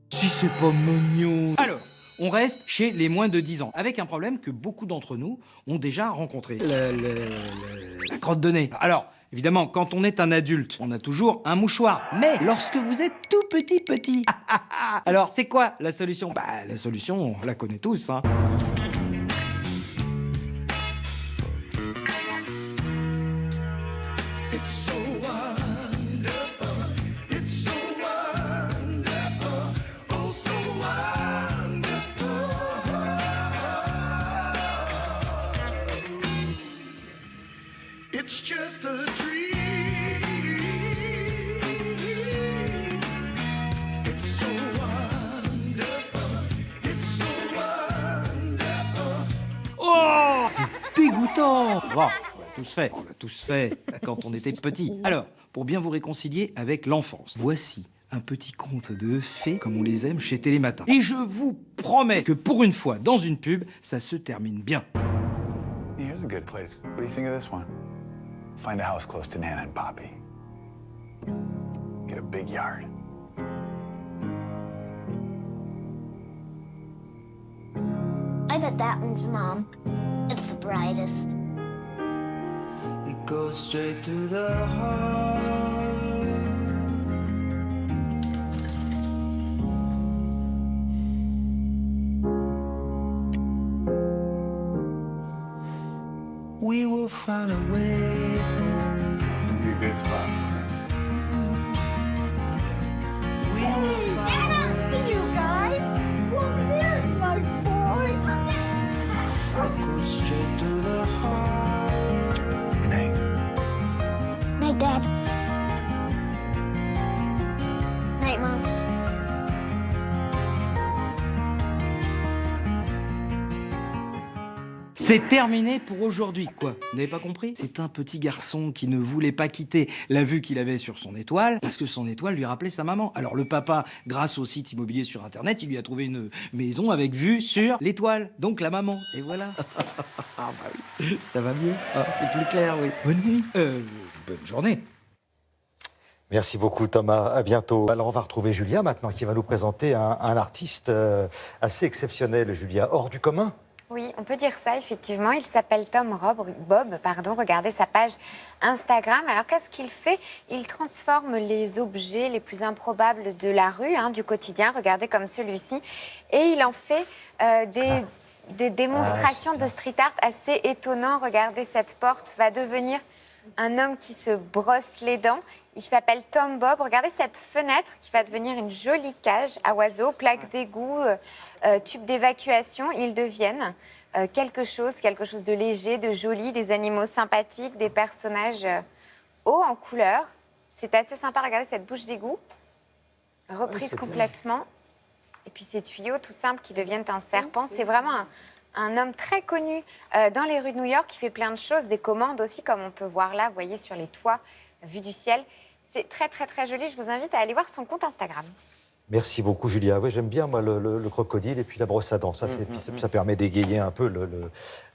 Si c'est pas mignon. Alors, on reste chez les moins de 10 ans, avec un problème que beaucoup d'entre nous ont déjà rencontré. La crotte de nez. Alors, évidemment, quand on est un adulte, on a toujours un mouchoir. Mais lorsque vous êtes tout petit, alors c'est quoi la solution? Bah, la solution, on la connaît tous, hein. It's just a dream. It's so wonderful. It's so wonderful. Oh, c'est dégoûtant. Bon, on l'a tous fait quand on était petit. Alors, pour bien vous réconcilier avec l'enfance, voici un petit conte de fées comme on les aime chez Télématin. Et je vous promets que pour une fois, dans une pub, ça se termine bien. Here's a good place. What do you think of this one? Find a house close to Nana and Poppy. Get a big yard. I bet that one's Mom. It's the brightest. It goes straight to the heart. We will find a way. Be a good spot. We will find a way. You guys! Well, there's my boy! It goes straight to the heart. Good night. Night, Dad. Night, Mom. C'est terminé pour aujourd'hui, quoi. Vous n'avez pas compris? C'est un petit garçon qui ne voulait pas quitter la vue qu'il avait sur son étoile, parce que son étoile lui rappelait sa maman. Alors le papa, grâce au site immobilier sur Internet, il lui a trouvé une maison avec vue sur l'étoile, donc la maman. Et voilà. Ah bah oui, ça va mieux. Ah, c'est plus clair, oui. Bonne nuit. Bonne journée. Merci beaucoup Thomas, à bientôt. Alors on va retrouver Julia maintenant qui va nous présenter un artiste assez exceptionnel, Julia, hors du commun. Oui, on peut dire ça, effectivement. Il s'appelle Bob, regardez sa page Instagram. Alors, qu'est-ce qu'il fait? Il transforme les objets les plus improbables de la rue, du quotidien, regardez comme celui-ci, et il en fait des démonstrations de street art assez étonnantes. Regardez, cette porte va devenir un homme qui se brosse les dents. Il s'appelle Tom Bob. Regardez cette fenêtre qui va devenir une jolie cage à oiseaux, plaques d'égout, tubes d'évacuation. Ils deviennent quelque chose de léger, de joli, des animaux sympathiques, des personnages hauts en couleur. C'est assez sympa. Regardez cette bouche d'égout, reprise complètement. Et puis ces tuyaux tout simples qui deviennent un serpent. C'est vraiment un homme très connu dans les rues de New York qui fait plein de choses, des commandes aussi, comme on peut voir là, vous voyez, sur les toits, vue du ciel. C'est très, très, très joli. Je vous invite à aller voir son compte Instagram. Merci beaucoup Julia. Oui, j'aime bien moi le crocodile et puis la brosse à dents. Ça, ça permet d'égayer un peu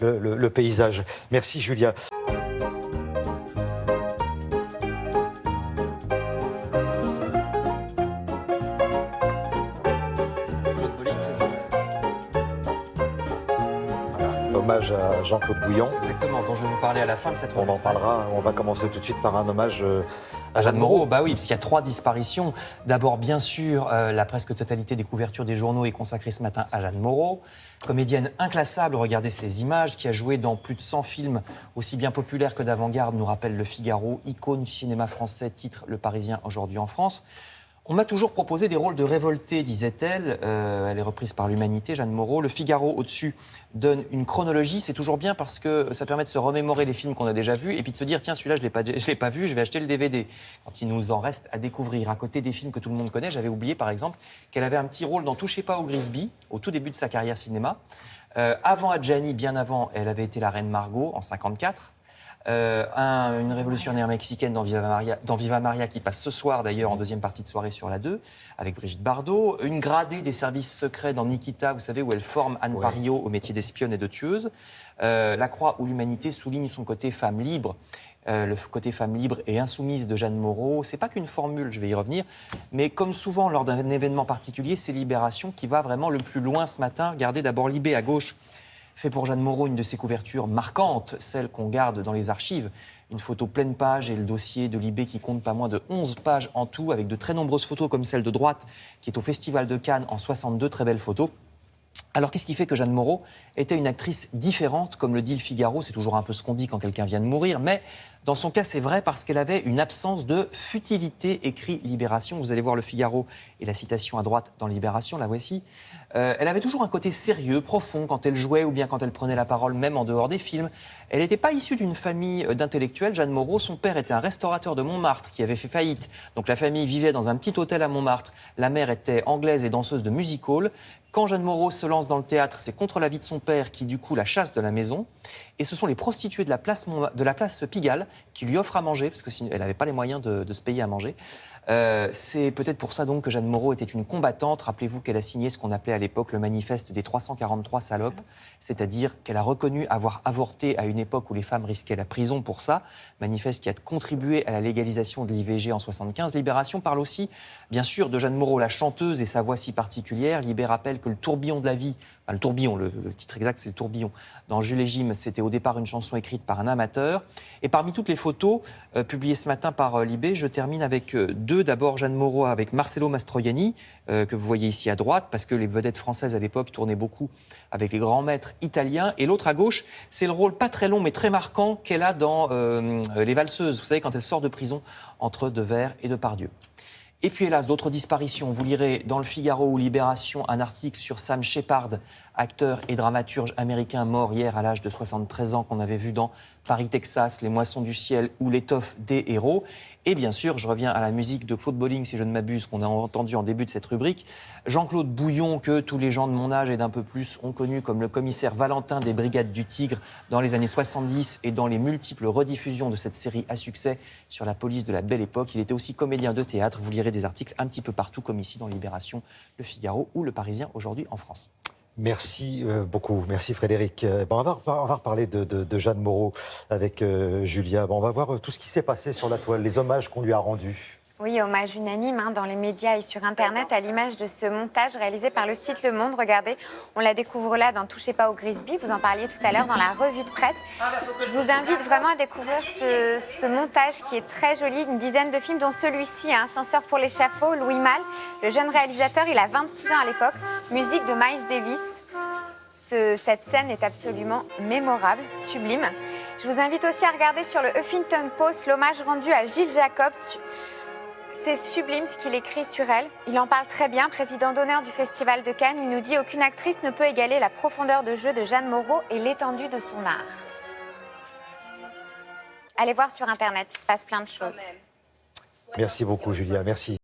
le paysage. Merci Julia. Hommage à Jean-Claude Bouillon. Exactement, dont je vais vous parler à la fin de cette On en parlera. On va commencer tout de suite par un hommage à Jeanne Moreau. Bah oui, parce qu'il y a 3 disparitions. D'abord, bien sûr, la presque totalité des couvertures des journaux est consacrée ce matin à Jeanne Moreau. Comédienne inclassable, regardez ces images, qui a joué dans plus de 100 films aussi bien populaires que d'avant-garde, nous rappelle Le Figaro, icône du cinéma français, titre Le Parisien aujourd'hui en France. On m'a toujours proposé des rôles de révoltée, disait-elle. Elle est reprise par l'Humanité, Jeanne Moreau. Le Figaro, au-dessus, donne une chronologie. C'est toujours bien parce que ça permet de se remémorer les films qu'on a déjà vus et puis de se dire, tiens, celui-là, je ne l'ai pas vu, je vais acheter le DVD. Quand il nous en reste à découvrir. À côté des films que tout le monde connaît, j'avais oublié, par exemple, qu'elle avait un petit rôle dans Touchez pas au Grisby, au tout début de sa carrière cinéma. Avant Adjani, bien avant, elle avait été la reine Margot, en 1954. Une révolutionnaire mexicaine dans Viva Maria qui passe ce soir d'ailleurs en deuxième partie de soirée sur la 2 avec Brigitte Bardot, une gradée des services secrets dans Nikita, vous savez, où elle forme Anne Parillo au métier d'espionne et de tueuse. La Croix ou l'Humanité souligne son côté femme libre. Le côté femme libre et insoumise de Jeanne Moreau, c'est pas qu'une formule, je vais y revenir, mais comme souvent lors d'un événement particulier, c'est Libération qui va vraiment le plus loin ce matin. Regardez d'abord Libé à gauche, fait pour Jeanne Moreau une de ses couvertures marquantes, celle qu'on garde dans les archives. Une photo pleine page et le dossier de Libé qui compte pas moins de 11 pages en tout, avec de très nombreuses photos comme celle de droite, qui est au Festival de Cannes en 62, très belle photo. Alors qu'est-ce qui fait que Jeanne Moreau était une actrice différente, comme le dit Le Figaro, c'est toujours un peu ce qu'on dit quand quelqu'un vient de mourir, mais dans son cas c'est vrai parce qu'elle avait une absence de futilité, écrit Libération. Vous allez voir Le Figaro et la citation à droite dans Libération, la voici. Elle avait toujours un côté sérieux, profond quand elle jouait ou bien quand elle prenait la parole, même en dehors des films. Elle n'était pas issue d'une famille d'intellectuels. Jeanne Moreau, son père était un restaurateur de Montmartre qui avait fait faillite. Donc la famille vivait dans un petit hôtel à Montmartre. La mère était anglaise et danseuse de music hall. Quand Jeanne Moreau se lance dans le théâtre, c'est contre l'avis de son père qui, du coup, la chasse de la maison. Et ce sont les prostituées de la place Pigalle qui lui offrent à manger, parce qu'elle n'avait pas les moyens de se payer à manger. C'est peut-être pour ça donc que Jeanne Moreau était une combattante. Rappelez-vous qu'elle a signé ce qu'on appelait à l'époque le manifeste des 343 salopes, c'est-à-dire qu'elle a reconnu avoir avorté à une époque où les femmes risquaient la prison pour ça. Manifeste qui a contribué à la légalisation de l'IVG en 75. Libération parle aussi, bien sûr, de Jeanne Moreau, la chanteuse, et sa voix si particulière. Libé rappelle que le tourbillon de la vie, enfin, le tourbillon, le titre exact c'est le tourbillon, dans Jules et Jim, c'était au départ une chanson écrite par un amateur. Et parmi toutes les photos publiées ce matin par Libé, je termine avec deux. D'abord Jeanne Moreau avec Marcello Mastroianni, que vous voyez ici à droite, parce que les vedettes françaises à l'époque tournaient beaucoup avec les grands maîtres italiens. Et l'autre à gauche, c'est le rôle pas très long mais très marquant qu'elle a dans Les Valseuses. Vous savez, quand elle sort de prison entre Devers et Depardieu. Et puis hélas, d'autres disparitions. Vous lirez dans Le Figaro ou Libération un article sur Sam Shepard, acteur et dramaturge américain mort hier à l'âge de 73 ans, qu'on avait vu dans Paris, Texas, Les Moissons du Ciel ou L'étoffe des héros. Et bien sûr, je reviens à la musique de Claude Bolling, si je ne m'abuse, qu'on a entendu en début de cette rubrique. Jean-Claude Bouillon, que tous les gens de mon âge et d'un peu plus ont connu comme le commissaire Valentin des Brigades du Tigre dans les années 70 et dans les multiples rediffusions de cette série à succès sur la police de la Belle Époque. Il était aussi comédien de théâtre. Vous lirez des articles un petit peu partout, comme ici dans Libération, Le Figaro ou Le Parisien aujourd'hui en France. Merci beaucoup, merci Frédéric. On va reparler de Jeanne Moreau avec Julia. On va voir tout ce qui s'est passé sur la toile, les hommages qu'on lui a rendus. Oui, hommage unanime dans les médias et sur Internet à l'image de ce montage réalisé par le site Le Monde. Regardez, on la découvre là dans Touchez pas au Grisby. Vous en parliez tout à l'heure dans la revue de presse. Je vous invite vraiment à découvrir ce montage qui est très joli. Une dizaine de films, dont celui-ci, Ascenseur pour l'échafaud, Louis Malle. Le jeune réalisateur, il a 26 ans à l'époque. Musique de Miles Davis. Cette scène est absolument mémorable, sublime. Je vous invite aussi à regarder sur le Huffington Post l'hommage rendu à Gilles Jacobs. C'est sublime ce qu'il écrit sur elle. Il en parle très bien, président d'honneur du Festival de Cannes. Il nous dit « Aucune actrice ne peut égaler la profondeur de jeu de Jeanne Moreau et l'étendue de son art ». Allez voir sur Internet, il se passe plein de choses. Merci beaucoup Julia, merci.